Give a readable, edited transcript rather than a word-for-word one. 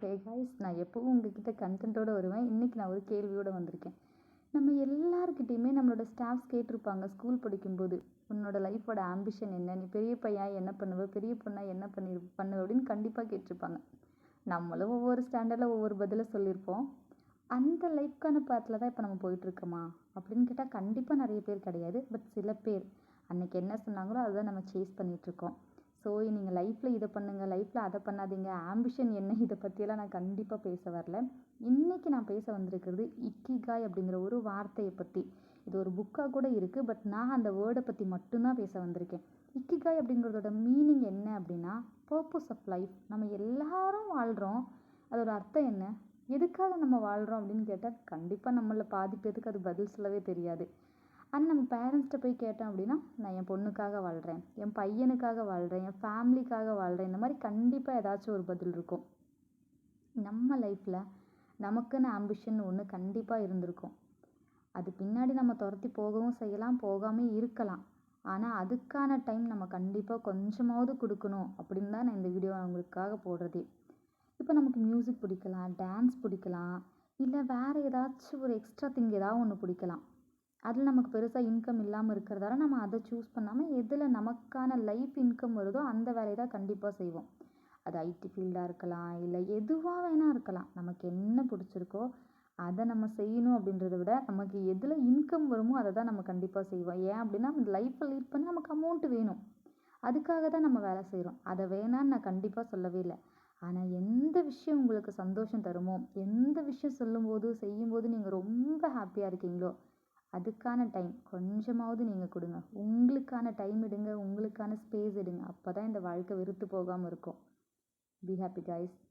Hey guys, நான் எப்பவும் உங்ககிட்ட கண்டென்ட்டோட வருவேன். இன்னைக்கு நான் ஒரு கேள்வியோட வந்திருக்கேன். நம்ம எல்லார்கிட்டயுமே நம்மளோட ஸ்டாஃப்ஸ் கேட்டிருப்பாங்க ஸ்கூல் படிக்கும்போது. உன்னோட லைஃபோட ஆம்பிஷன் என்ன? நீ பெரிய பையன் என்ன பண்ணுவ? பெரிய பொண்ணா என்ன பண்ணுவ? அப்படின்னு கண்டிப்பா கேட்டிருப்பாங்க. நம்மளும் ஒவ்வொரு ஸ்டாண்டர்ட்ல ஒவ்வொரு பதில சொல்லியிருப்போம். அந்த லைஃப்க்கான பாத்துல தான் இப்போ நம்ம போயிட்டுருக்கோமா? அப்படின்னு கேட்டால் கண்டிப்பாக நிறைய பேர் கிடையாது. பட் சில பேர் அன்னைக்கு என்ன சொன்னாங்களோ அதுதான் நம்ம சேஸ் பண்ணிகிட்ருக்கோம். ஸோ நீங்கள் லைஃப்பில் இதை பண்ணுங்கள், லைஃப்பில் அதை பண்ணாதீங்க, ஆம்பிஷன் என்ன, இதை பற்றியெல்லாம் நான் கண்டிப்பாக பேச வரல. இன்றைக்கி நான் பேச வந்திருக்கிறது இக்கிகாய் அப்படிங்கிற ஒரு வார்த்தையை பற்றி. இது ஒரு புக்காக கூட இருக்குது. பட் நான் அந்த வேர்டை பற்றி மட்டும்தான் பேச வந்திருக்கேன். இக்கிகாய் அப்படிங்கிறதோட மீனிங் என்ன அப்படின்னா பர்பஸ் ஆஃப் லைஃப். நம்ம எல்லாரும் வாழ்கிறோம். அதோட அர்த்தம் என்ன? எதுக்காக நம்ம வாழ்கிறோம் அப்படின்னு கேட்டால் கண்டிப்பாக நம்மள பாதி பேருக்கு அது பதில் சொல்லவே தெரியாது. ஆனால் நம்ம பேரண்ட்ஸ்கிட்ட போய் கேட்டோம் அப்படின்னா, நான் என் பொண்ணுக்காக வாழ்கிறேன், என் பையனுக்காக வாழ்கிறேன், என் ஃபேமிலிக்காக வாழ்கிறேன், இந்த மாதிரி கண்டிப்பாக ஏதாச்சும் ஒரு பதில் இருக்கும். நம்ம லைஃப்பில் நமக்குன்னு ஆம்பிஷன் ஒன்று கண்டிப்பாக இருந்திருக்கும். அது பின்னாடி நம்ம துரத்தி போகவும் செய்யலாம், போகாமல் இருக்கலாம். ஆனால் அதுக்கான டைம் நம்ம கண்டிப்பாக கொஞ்சமாவது கொடுக்கணும் அப்படின்னு தான் நான் இந்த வீடியோ உங்களுக்காக போடுறதே. இப்போ நமக்கு மியூசிக் பிடிக்கலாம், டான்ஸ் பிடிக்கலாம், இல்லை வேறு ஏதாச்சும் ஒரு எக்ஸ்ட்ரா திங் ஏதாவது ஒன்று பிடிக்கலாம். அதில் நமக்கு பெருசாக இன்கம் இல்லாமல் இருக்கிறதால நம்ம அதை சூஸ் பண்ணாமல் எதில் நமக்கான லைஃப் இன்கம் வருதோ அந்த வேலையை தான் கண்டிப்பாக செய்வோம். அது ஐடி ஃபீல்டாக இருக்கலாம், இல்லை எதுவாக வேணால் இருக்கலாம். நமக்கு என்ன பிடிச்சிருக்கோ அதை நம்ம செய்யணும் அப்படின்றத விட நமக்கு எதில் இன்கம் வருமோ அதை தான் நம்ம கண்டிப்பாக செய்வோம். ஏன் அப்படின்னா அந்த லைஃப்பை லீட் பண்ண நமக்கு அமௌண்ட் வேணும். அதுக்காக தான் நம்ம வேலை செய்கிறோம். அதை வேணான்னு நான் கண்டிப்பாக சொல்லவே இல்லை. ஆனால் எந்த விஷயம் உங்களுக்கு சந்தோஷம் தருமோ, எந்த விஷயம் சொல்லும்போது செய்யும்போது நீங்கள் ரொம்ப ஹாப்பியாக இருக்கீங்களோ அதுக்கான டைம் கொஞ்சமாவது நீங்கள் கொடுங்க. உங்களுக்கான டைம் எடுங்க, உங்களுக்கான ஸ்பேஸ் எடுங்க. அப்போ தான் இந்த வாழ்க்கை வெறுத்து போகாமல் இருக்கும். Be happy guys.